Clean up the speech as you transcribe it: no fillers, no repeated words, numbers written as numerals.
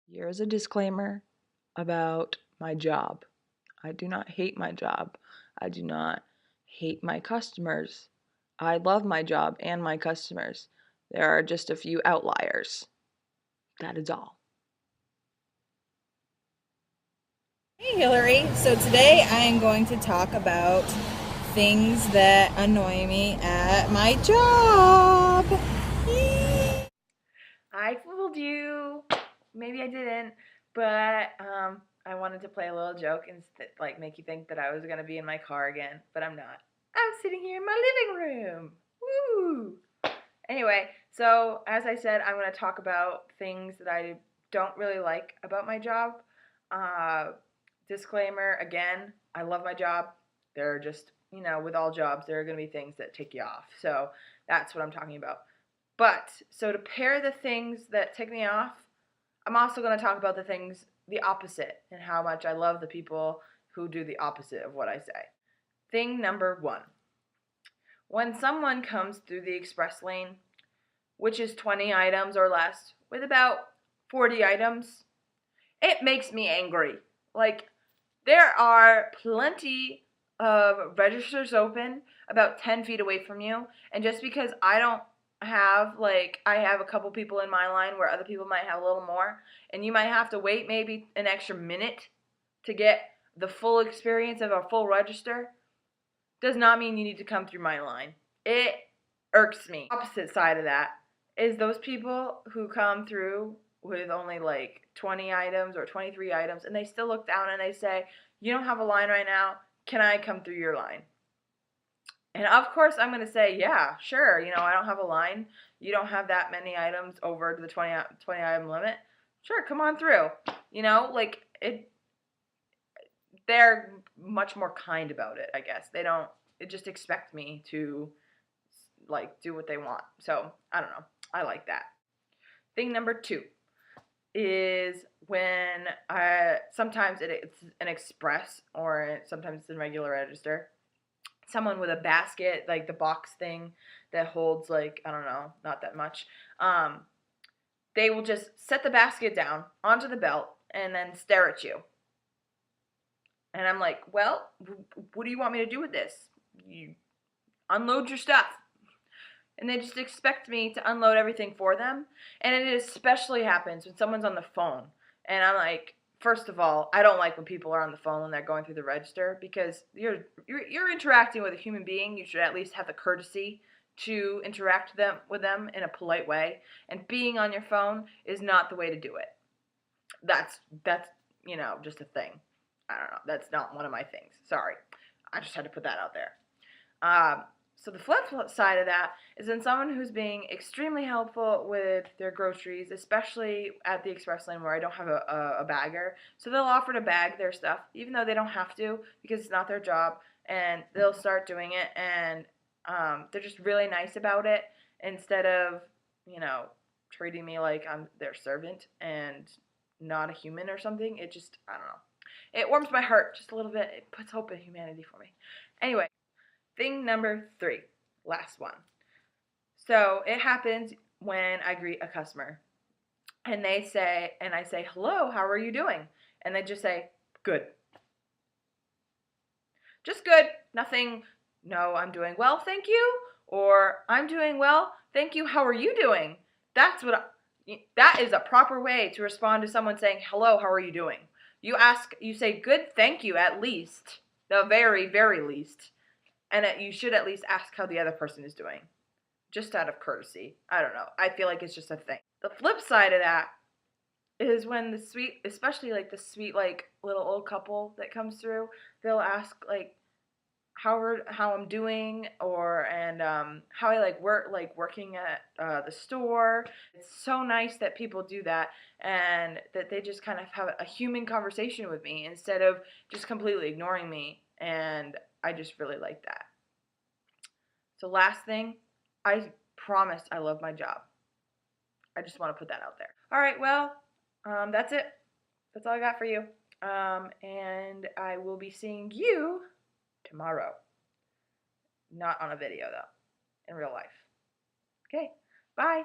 Here's a disclaimer about my job. I do not hate my job. I do not hate my customers. I love my job and my customers. There are just a few outliers. That is all. Hey Hillary, so today I am going to talk about things that annoy me at my job. I fooled you. Maybe I didn't, but I wanted to play a little joke and make you think that I was gonna be in my car again, but I'm not. I'm sitting here in my living room. Woo! Anyway, so as I said, I'm going to talk about things that I don't really like about my job. Uh, Disclaimer again, I love my job. There are just, with all jobs, there are going to be things that tick you off. So that's what I'm talking about. But, so to pair the things that tick me off, I'm also going to talk about the opposite, and how much I love the people who do the opposite of what I say. Thing number one. When someone comes through the express lane, which is 20 items or less, with about 40 items, it makes me angry. Like, there are plenty of registers open about 10 feet away from you, and just because I don't have, I have a couple people in my line where other people might have a little more, and you might have to wait maybe an extra minute to get the full experience of a full register, does not mean you need to come through my line. It irks me. Opposite side of that is those people who come through with only like 20 items or 23 items, and they still look down and they say, you don't have a line right now, can I come through your line? And of course I'm going to say, yeah, sure, I don't have a line, you don't have that many items over the 20 item limit, sure, come on through. They're much more kind about it, I guess. They don't just expect me to do what they want. So, I don't know. I like that. Thing number two is when sometimes it's an express, or sometimes it's a regular register. Someone with a basket, like the box thing that holds, I don't know, not that much. They will just set the basket down onto the belt and then stare at you. And I'm like, well, what do you want me to do with this? You unload your stuff. And they just expect me to unload everything for them. And it especially happens when someone's on the phone. And I'm like, first of all, I don't like when people are on the phone when they're going through the register, because you're interacting with a human being. You should at least have the courtesy to interact with them in a polite way. And being on your phone is not the way to do it. That's just a thing. I don't know. That's not one of my things. Sorry. I just had to put that out there. So the flip side of that is when someone who's being extremely helpful with their groceries, especially at the express lane where I don't have a bagger, so they'll offer to bag their stuff, even though they don't have to, because it's not their job, and they'll start doing it, and they're just really nice about it, instead of, treating me like I'm their servant and not a human or something. It just, I don't know. It warms my heart just a little bit. It puts hope in humanity for me. Anyway, thing number three, last one. So it happens when I greet a customer, and I say, hello, how are you doing? And they just say, good. Just good. Nothing, no, I'm doing well, thank you. Or I'm doing well, thank you, how are you doing? That is a proper way to respond to someone saying, hello, how are you doing? You say, good, thank you, at least, the very, very least. And you should at least ask how the other person is doing, just out of courtesy. I don't know. I feel like it's just a thing. The flip side of that is when especially the sweet, little old couple that comes through, they'll ask, how I'm doing, and how I working at the store. It's so nice that people do that, and that they just kind of have a human conversation with me instead of just completely ignoring me, and I just really like that. So last thing, I promise I love my job. I just want to put that out there. All right, well, that's it. That's all I got for you. And I will be seeing you tomorrow. Not on a video, though. In real life. Okay, bye.